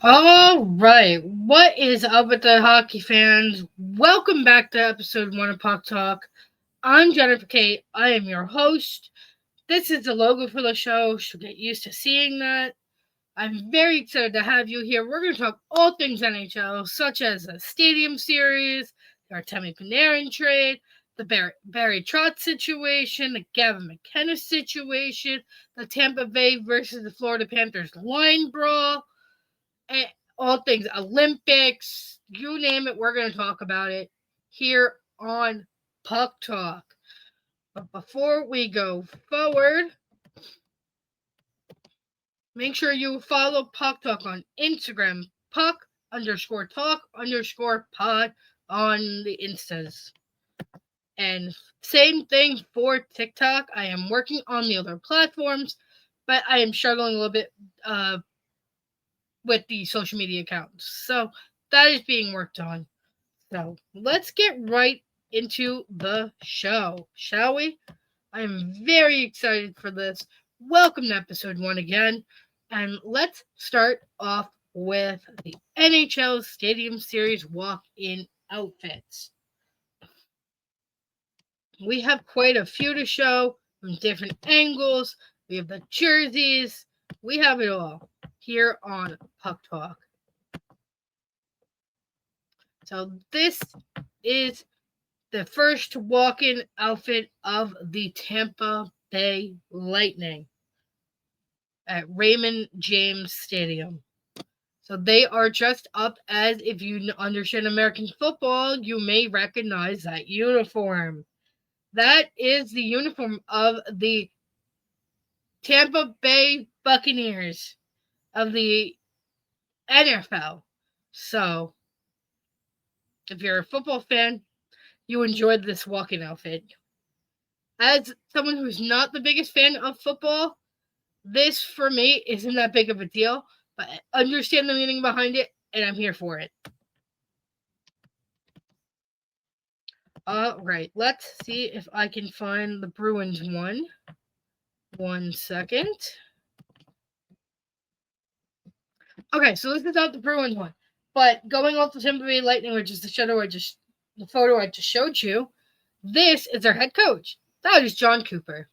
All right, what is up with the hockey fans? Welcome back to episode 1 of Puck Talk. I'm Jennifer Kate. I am your host. This is the logo for the show, so get used to seeing that. I'm very excited to have you here. We're going to talk all things NHL, such as the Stadium Series, the Artemi Panarin trade, the Barry Trotz situation, the Gavin McKenna situation, the Tampa Bay versus the Florida Panthers line brawl, and all things Olympics, you name it, we're going to talk about it here on Puck Talk. But before we go forward, make sure you follow Puck Talk on Instagram, puck_talk_pod on the Instas. And same thing for TikTok. I am working on the other platforms, but I am struggling a little bit with the social media accounts. So that is being worked on. So let's get right into the show, shall we? I am very excited for this. Welcome to episode 1 again. And let's start off with the NHL Stadium Series walk-in outfits. We have quite a few to show from different angles. We have the jerseys. We have it all here on Puck Talk. So this is the first walk-in outfit of the Tampa Bay Lightning at Raymond James Stadium. So they are dressed up as, if you understand American football, you may recognize that uniform. That is the uniform of the Tampa Bay Buccaneers of the NFL. So, if you're a football fan, you enjoyed this walk-in outfit. As someone who's not the biggest fan of football, this for me isn't that big of a deal, but I understand the meaning behind it, and I'm here for it. All right, let's see if I can find the Bruins one. 1 second. Okay, so this is not the Bruins one, but going off the Tampa Bay Lightning, which is the photo I just showed you, this is their head coach. That is John Cooper.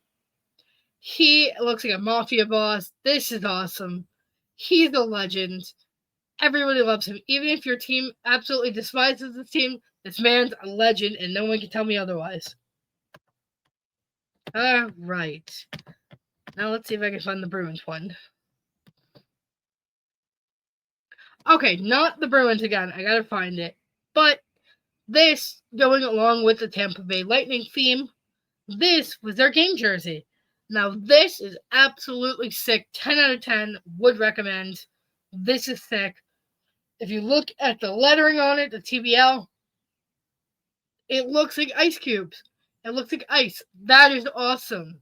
He looks like a mafia boss. This is awesome. He's a legend. Everybody loves him. Even if your team absolutely despises this team, this man's a legend, and no one can tell me otherwise. All right. Now let's see if I can find the Bruins one. Okay, not the Bruins again. I gotta find it. But this, going along with the Tampa Bay Lightning theme, this was their game jersey. Now, this is absolutely sick. 10 out of 10. Would recommend. This is sick. If you look at the lettering on it, the TBL, it looks like ice cubes. It looks like ice. That is awesome.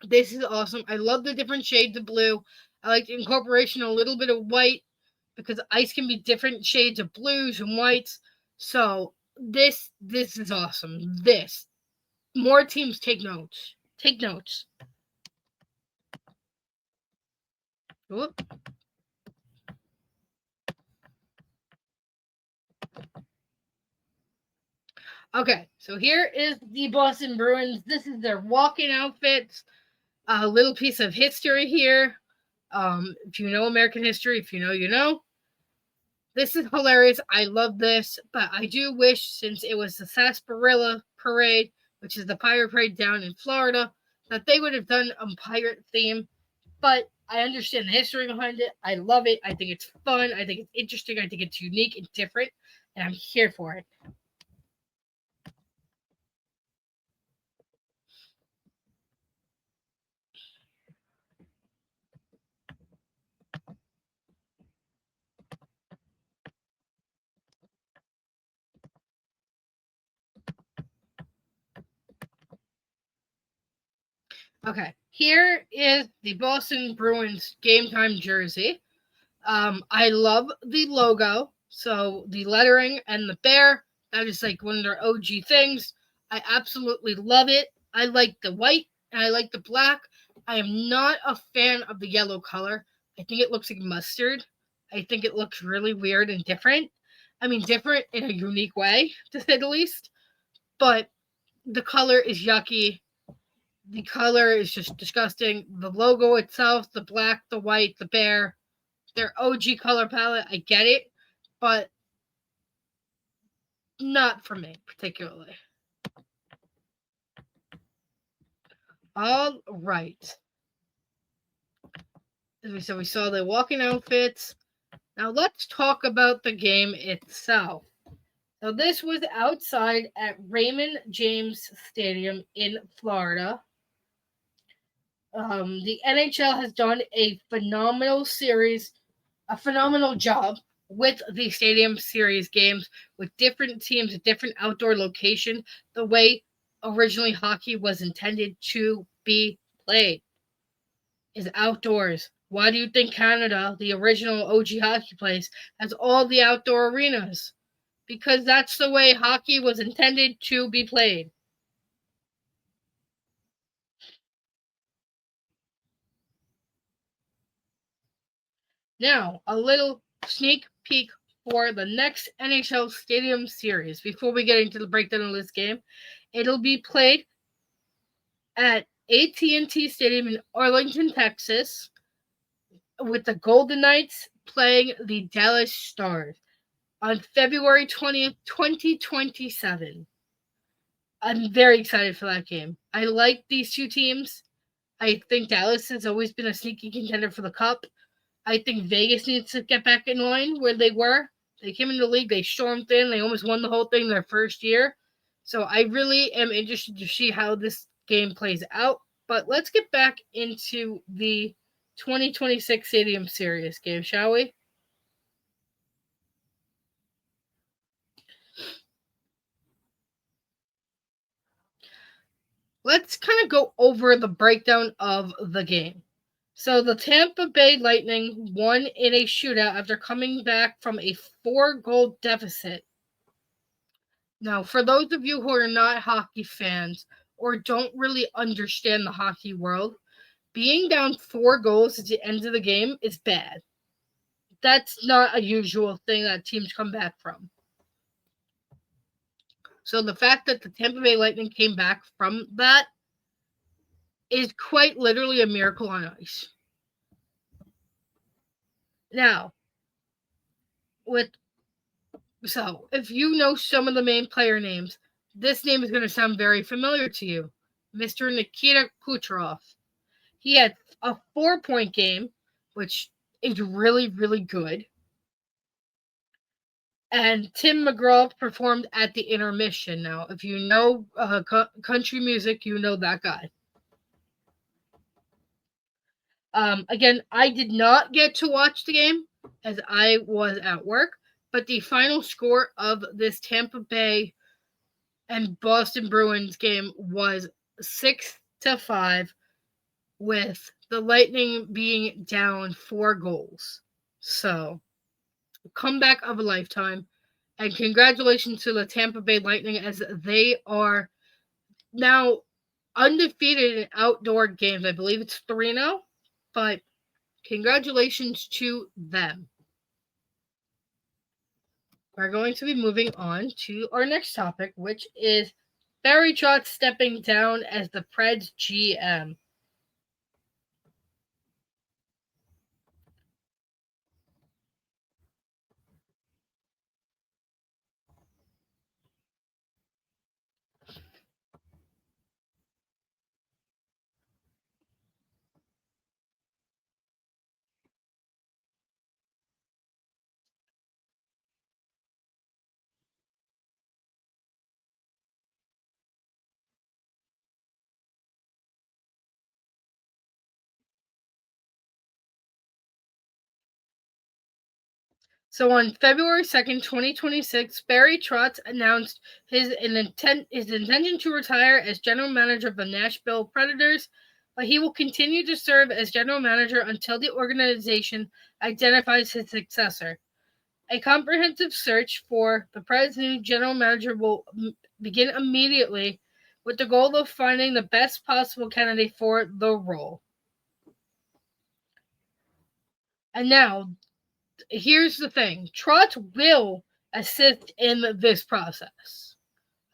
This is awesome. I love the different shades of blue. I like the incorporation of a little bit of white because ice can be different shades of blues and whites. So this is awesome. This. More teams take notes. Take notes. Whoop. Okay, so here is the Boston Bruins. This is their walk-in outfits. A little piece of history here. If you know American history, if you know, you know. This is hilarious. I love this, but I do wish, since it was the Sarsaparilla Parade, which is the pirate parade down in Florida, that they would have done a pirate theme. But I understand the history behind it. I love it. I think it's fun. I think it's interesting. I think it's unique and different, and I'm here for it. Okay, here is the Boston Bruins game time jersey. I love the logo. So the lettering and the bear, that is like one of their OG things. I absolutely love it. I like the white and I like the black. I am not a fan of the yellow color. I think it looks like mustard. I think it looks really weird and different. I mean, different in a unique way, to say the least. But the color is yucky. The color is just disgusting. The logo itself, the black, the white, the bear, their OG color palette, I get it, but not for me particularly. All right. So we saw the walking outfits. Now let's talk about the game itself. So this was outside at Raymond James Stadium in Florida. The NHL has done a phenomenal job with the Stadium Series games with different teams at different outdoor location, the way originally hockey was intended to be played is outdoors. Why do you think Canada, the original OG hockey place, has all the outdoor arenas? Because that's the way hockey was intended to be played. Now, a little sneak peek for the next NHL Stadium Series. Before we get into the breakdown of this game, it'll be played at AT&T Stadium in Arlington, Texas, with the Golden Knights playing the Dallas Stars on February 20th, 2027. I'm very excited for that game. I like these two teams. I think Dallas has always been a sneaky contender for the Cup. I think Vegas needs to get back in line where they were. They came into the league, they stormed in, they almost won the whole thing their first year. So I really am interested to see how this game plays out. But let's get back into the 2026 Stadium Series game, shall we? Let's kind of go over the breakdown of the game. So the Tampa Bay Lightning won in a shootout after coming back from a 4-goal deficit. Now, for those of you who are not hockey fans or don't really understand the hockey world, being down 4 goals at the end of the game is bad. That's not a usual thing that teams come back from. So the fact that the Tampa Bay Lightning came back from that is quite literally a miracle on ice. Now, if you know some of the main player names, this name is going to sound very familiar to you. Mr. Nikita Kucherov. He had a 4-point game, which is really, really good. And Tim McGraw performed at the intermission. Now, if you know country music, you know that guy. Again, I did not get to watch the game as I was at work, but the final score of this Tampa Bay and Boston Bruins game was 6-5, with the Lightning being down 4 goals. So, comeback of a lifetime. And congratulations to the Tampa Bay Lightning as they are now undefeated in outdoor games. I believe it's 3-0, but congratulations to them. We're going to be moving on to our next topic, which is Barry Trotz stepping down as the Preds GM. So on February 2nd, 2026, Barry Trotz announced his intention to retire as general manager of the Nashville Predators, but he will continue to serve as general manager until the organization identifies his successor. A comprehensive search for the Preds' new general manager will begin immediately with the goal of finding the best possible candidate for the role. And now, here's the thing. Trotz will assist in this process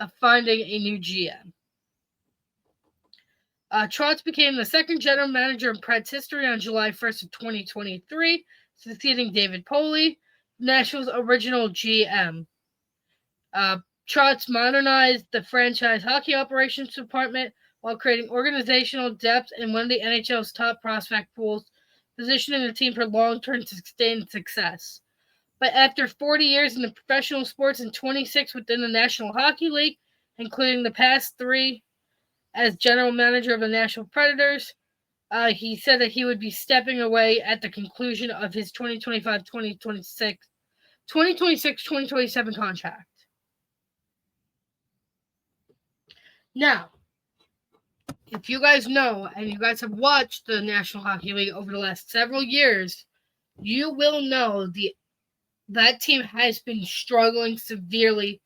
of finding a new GM. Trotz became the second general manager in Preds history on July 1st of 2023, succeeding David Poley, Nashville's original GM. Trotz modernized the franchise hockey operations department while creating organizational depth in one of the NHL's top prospect pools, positioning the team for long-term sustained success. But after 40 years in the professional sports and 26 within the National Hockey League, including the past 3 as general manager of the Nashville Predators, he said that he would be stepping away at the conclusion of his 2026-2027 contract. Now, if you guys know and you guys have watched the National Hockey League over the last several years, you will know that team has been struggling severely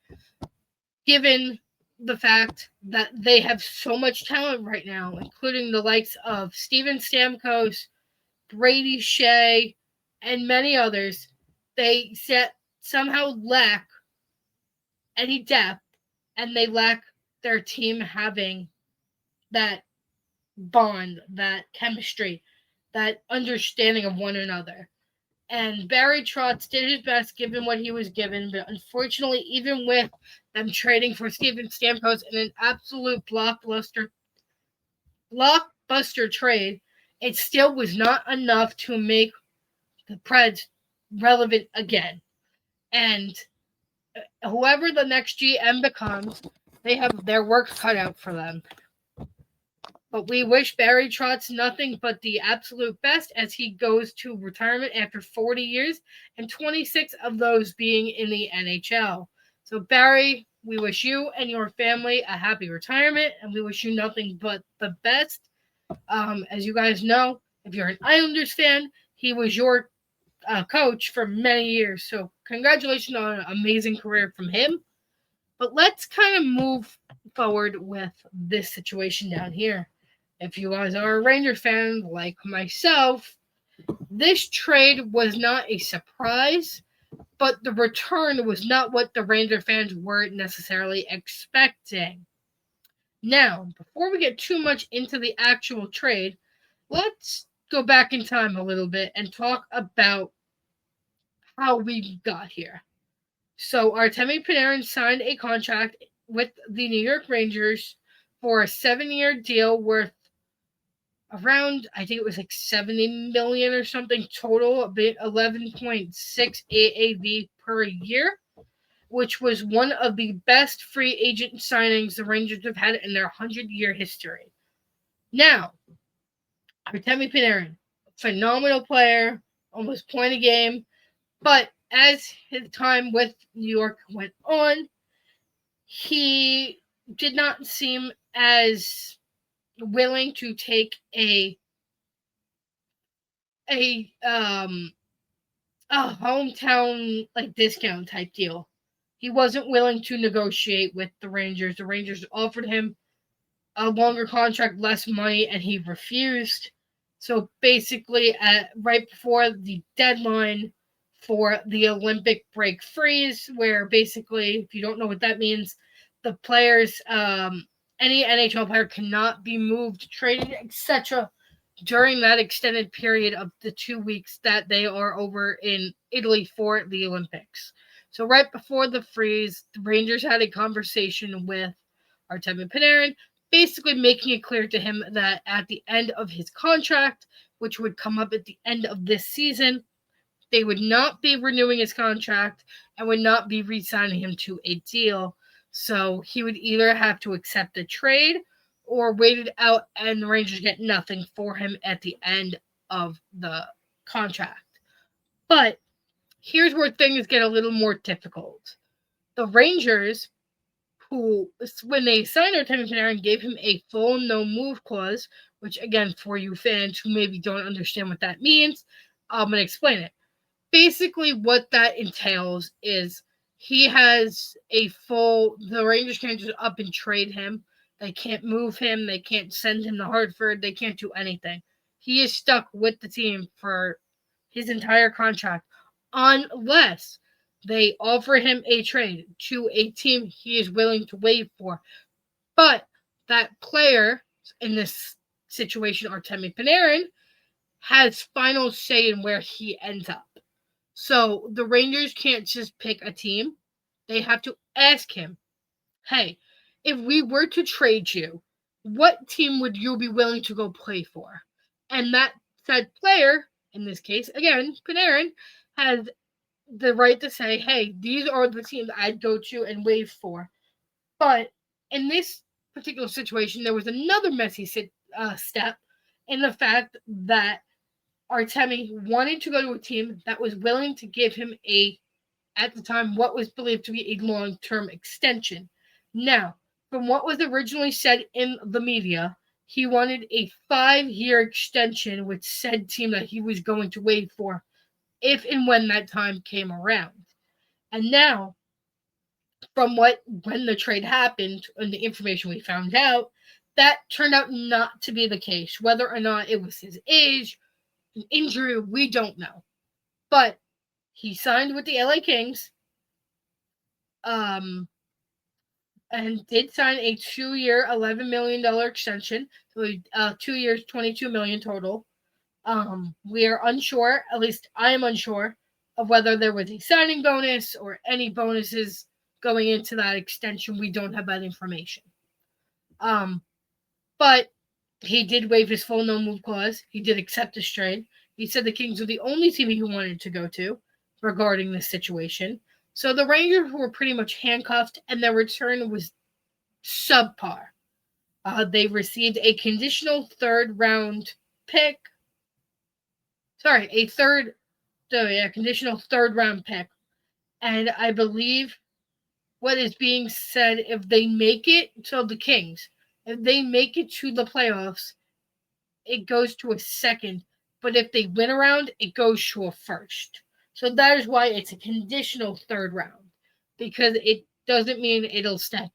given the fact that they have so much talent right now, including the likes of Steven Stamkos, Brady Shea, and many others. They somehow lack any depth, and they lack their team having that bond, that chemistry, that understanding of one another. And Barry Trotz did his best given what he was given, but unfortunately, even with them trading for Steven Stamkos in an absolute blockbuster trade, it still was not enough to make the Preds relevant again. And whoever the next GM becomes, they have their work cut out for them. But we wish Barry Trotz nothing but the absolute best as he goes to retirement after 40 years, and 26 of those being in the NHL. So, Barry, we wish you and your family a happy retirement, and we wish you nothing but the best. As you guys know, if you're an Islanders fan, he was your coach for many years. So, congratulations on an amazing career from him. But let's kind of move forward with this situation down here. If you guys are a Ranger fan like myself, this trade was not a surprise, but the return was not what the Ranger fans were necessarily expecting. Now, before we get too much into the actual trade, let's go back in time a little bit and talk about how we got here. So, Artemi Panarin signed a contract with the New York Rangers for a 7-year deal worth around, I think it was like $70 million or something total, about 11.6 AAV per year, which was one of the best free agent signings the Rangers have had in their 100-year history. Now, Artemi Panarin, phenomenal player, almost point a game, but as his time with New York went on, he did not seem as willing to take a hometown like discount type deal. He wasn't willing to negotiate with the Rangers. The Rangers offered him a longer contract, less money, and he refused. So basically, right before the deadline for the Olympic break freeze, where basically, if you don't know what that means, the players, any NHL player cannot be moved, traded, etc. during that extended period of the 2 weeks that they are over in Italy for the Olympics. So right before the freeze, the Rangers had a conversation with Artemi Panarin, basically making it clear to him that at the end of his contract, which would come up at the end of this season, they would not be renewing his contract and would not be re-signing him to a deal. So he would either have to accept the trade or wait it out and the Rangers get nothing for him at the end of the contract. But here's where things get a little more difficult. The Rangers, who, when they signed Artemi Panarin, gave him a full no-move clause, which, again, for you fans who maybe don't understand what that means, I'm going to explain it. Basically, what that entails is he has the Rangers can't just up and trade him. They can't move him. They can't send him to Hartford. They can't do anything. He is stuck with the team for his entire contract unless they offer him a trade to a team he is willing to waive for. But that player, in this situation, Artemi Panarin, has final say in where he ends up. So the Rangers can't just pick a team. They have to ask him, hey, if we were to trade you, what team would you be willing to go play for? And that said player, in this case, again, Panarin, has the right to say, hey, these are the teams I'd go to and waive for. But in this particular situation, there was another messy step in the fact that Artemi wanted to go to a team that was willing to give him at the time, what was believed to be a long-term extension. Now, from what was originally said in the media, he wanted a 5-year extension with said team that he was going to wait for if and when that time came around. And now, from when the trade happened and the information we found out, that turned out not to be the case. Whether or not it was his age, an injury, we don't know. But he signed with the LA Kings, and did sign a 2-year, $11 million extension. So 2 years, $22 million total. We are unsure, at least I am unsure, of whether there was a signing bonus or any bonuses going into that extension. We don't have that information. But he did waive his full no-move clause. He did accept this trade. He said the Kings were the only team he wanted to go to regarding this situation. So the Rangers were pretty much handcuffed, and their return was subpar. They received a conditional third-round pick. Sorry, conditional third-round pick. And I believe what is being said, if they make it, so the Kings, if they make it to the playoffs, it goes to a second. But if they win a round, it goes to a first. So that is why it's a conditional third round, because it doesn't mean it'll stay.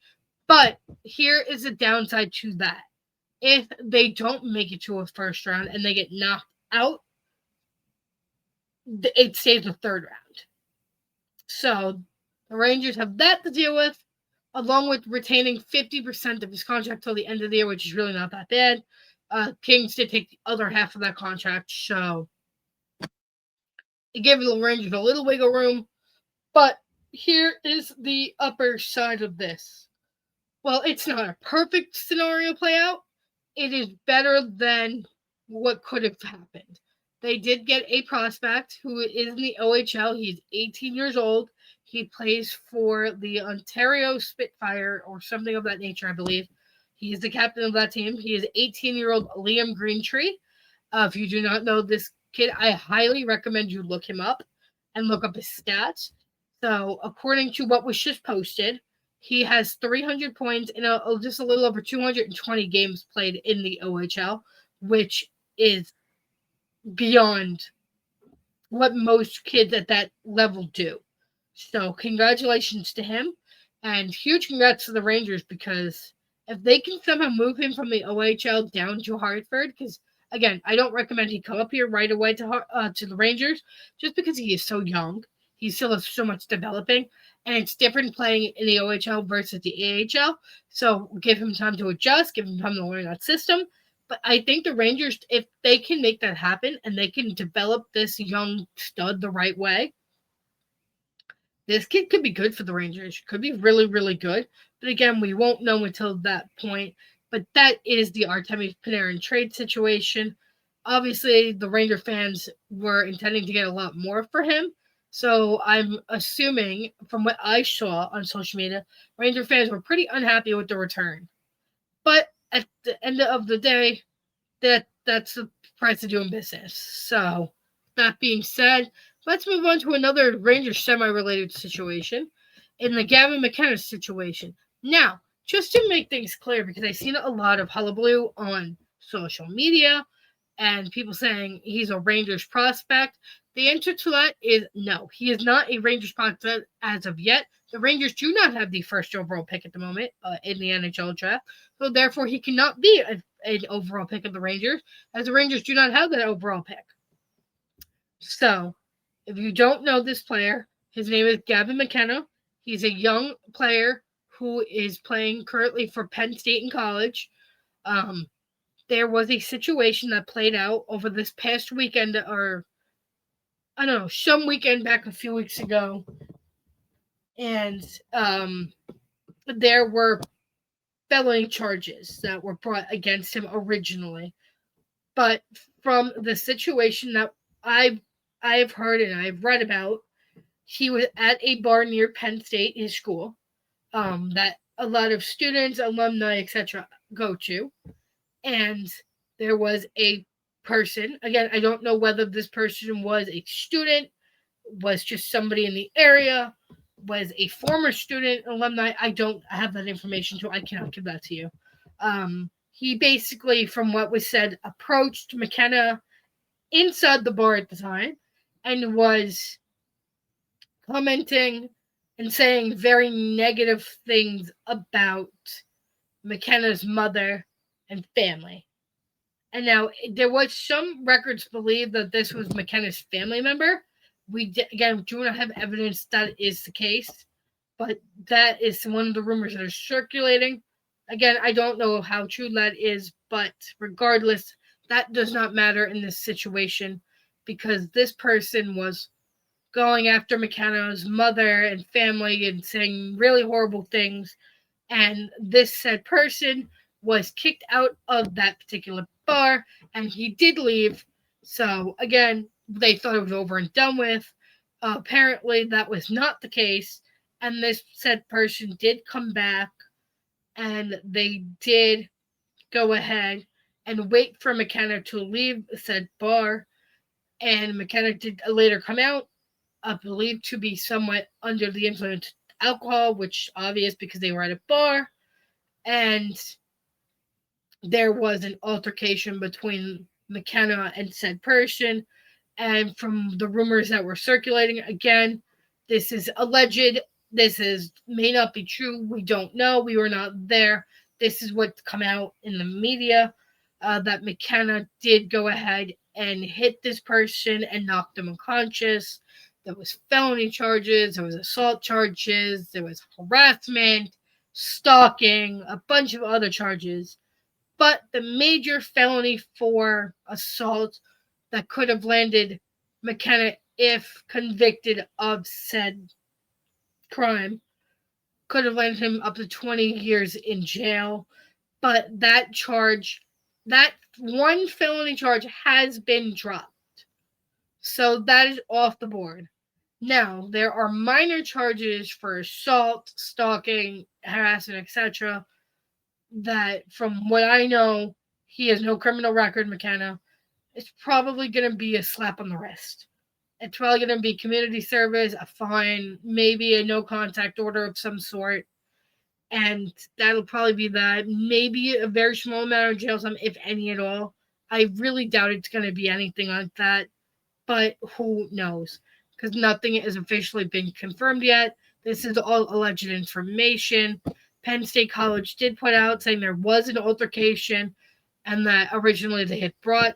But here is a downside to that. If they don't make it to a first round and they get knocked out, it stays the third round. So the Rangers have that to deal with, along with retaining 50% of his contract till the end of the year, which is really not that bad. Kings did take the other half of that contract, so it gave the Rangers a little wiggle room. But here is the upper side of this. Well, it's not a perfect scenario play out. It is better than what could have happened. They did get a prospect who is in the OHL. He's 18 years old. He plays for the Ontario Spitfire or something of that nature, I believe. He is the captain of that team. He is 18-year-old Liam Greentree. If you do not know this kid, I highly recommend you look him up and look up his stats. So, according to what was just posted, he has 300 points in just a little over 220 games played in the OHL, which is beyond what most kids at that level do. So, congratulations to him, and huge congrats to the Rangers, because if they can somehow move him from the OHL down to Hartford, because again, I don't recommend he come up here right away to the Rangers, just because he is so young. He still has so much developing, and it's different playing in the OHL versus the AHL. So give him time to adjust, give him time to learn that system. But I think the Rangers, if they can make that happen and they can develop this young stud the right way, this kid could be good for the Rangers. Could be really, really good. But again, we won't know until that point. But that is the Artemi Panarin trade situation. Obviously, the Ranger fans were intending to get a lot more for him. So I'm assuming, from what I saw on social media, Ranger fans were pretty unhappy with the return. But at the end of the day, that's the price of doing business. So, that being said, let's move on to another Rangers semi-related situation, in the Gavin McKenna situation. Now, just to make things clear, because I've seen a lot of hullabaloo on social media and people saying he's a Rangers prospect, the answer to that is no. He is not a Rangers prospect as of yet. The Rangers do not have the first overall pick at the moment in the NHL draft, so therefore he cannot be an overall pick of the Rangers, as the Rangers do not have that overall pick. So, If you don't know this player, his name is Gavin McKenna. He's a young player who is playing currently for Penn State in college. Um, there was a situation that played out over this past weekend, or I don't know, some weekend back a few weeks ago, and there were felony charges that were brought against him originally. But from the situation that I've I've heard and I've read about, he was at a bar near Penn State, his school, that a lot of students, alumni, etc., go to, and there was a person. Again, I don't know whether this person was a student, was just somebody in the area, was a former student, alumni. I don't have that information, so I cannot give that to you. He basically, from what was said, approached McKenna inside the bar at the time and was commenting and saying very negative things about McKenna's mother and family. And now there was some records believe that this was McKenna's family member. We again do not have evidence that is the case, but that is one of the rumors that are circulating. Again, I don't know how true that is, but regardless, that does not matter in this situation because this person was going after McKenna's mother and family and saying really horrible things. And this said person was kicked out of that particular bar and he did leave. So, again, they thought it was over and done with. Apparently, that was not the case. And this said person did come back and they did go ahead and wait for McKenna to leave said bar. And McKenna did later come out, believed to be somewhat under the influence of alcohol, which obvious because they were at a bar. And there was an altercation between McKenna and said person. And from the rumors that were circulating, again, this is alleged. This is may not be true. We don't know. We were not there. This is what's come out in the media that McKenna did go ahead and hit this person and knocked them unconscious. There was felony charges. There was assault charges. There was harassment, stalking, a bunch of other charges. But the major felony for assault that could have landed McKenna if convicted of said crime could have landed him up to 20 years in jail. But that charge, that one felony charge has been dropped. So that is off the board. Now, there are minor charges for assault, stalking, harassment, etc. that, from what I know, he has no criminal record, McKenna. It's probably going to be a slap on the wrist. It's probably going to be community service, a fine, maybe a no contact order of some sort. And that'll probably be that. Maybe a very small amount of jail time, if any at all. I really doubt it's going to be anything like that. But who knows? Because nothing has officially been confirmed yet. This is all alleged information. Penn State College did put out saying there was an altercation and that originally they had brought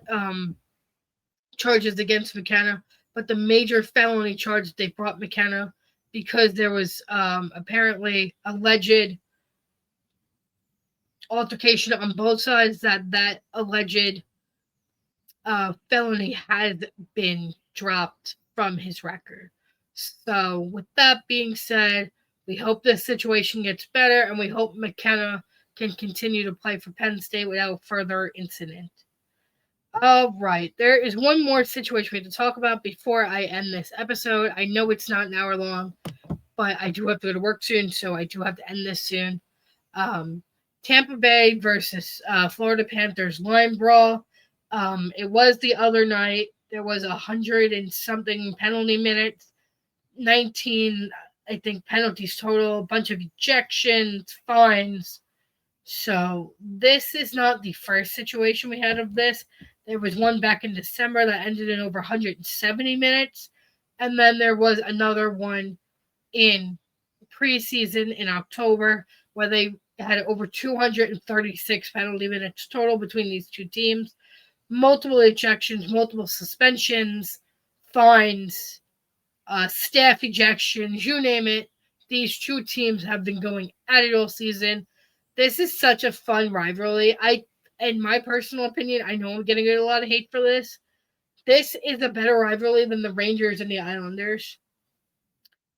charges against McKenna, but the major felony charge they brought McKenna because there was apparently alleged altercation on both sides that alleged felony has been dropped from his record. So with that being said, we hope this situation gets better and we hope McKenna can continue to play for Penn State without further incident. All right, there is one more situation we have to talk about before I end this episode. I know it's not an hour long, but I do have to go to work soon, so I do have to end this soon. Tampa Bay versus Florida Panthers line brawl. It was the other night. There was 100 and something penalty minutes, 19, I think, penalties total, a bunch of ejections, fines. So this is not the first situation we had of this. There was one back in December that ended in over 170 minutes. And then there was another one in preseason in October where they had over 236 penalty minutes total between these two teams. Multiple ejections, multiple suspensions, fines. staff ejections, you name it. These two teams have been going at it all season. This is such a fun rivalry. In my personal opinion, I know I'm getting a lot of hate for this. This is a better rivalry than the Rangers and the Islanders.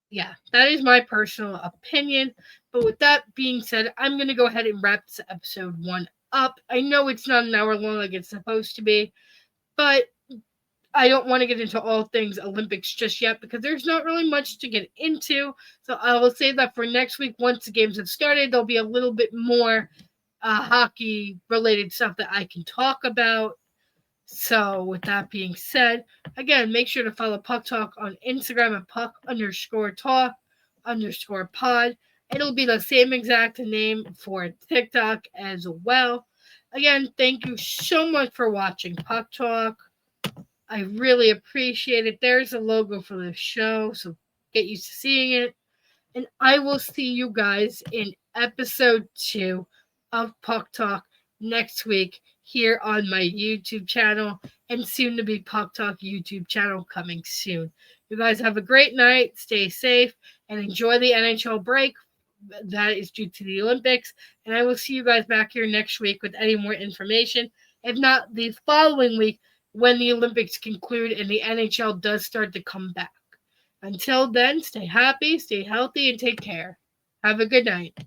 Yeah, that is my personal opinion. But with that being said, I'm going to go ahead and wrap this episode 1 up. I know it's not an hour long like it's supposed to be, but I don't want to get into all things Olympics just yet because there's not really much to get into. So I will say that for next week, once the games have started, there'll be a little bit more hockey related stuff that I can talk about. So with that being said, again, make sure to follow Puck Talk on Instagram at puck_talk_pod. It'll be the same exact name for TikTok as well. Again, thank you so much for watching Puck Talk. I really appreciate it. There's a logo for the show, so get used to seeing it. And I will see you guys in episode 2 of Puck Talk next week here on my YouTube channel and soon to be Puck Talk YouTube channel coming soon. You guys have a great night, stay safe, and enjoy the NHL break that is due to the Olympics. And I will see you guys back here next week with any more information. If not, the following week when the Olympics conclude and the NHL does start to come back. Until then, stay happy, stay healthy, and take care. Have a good night.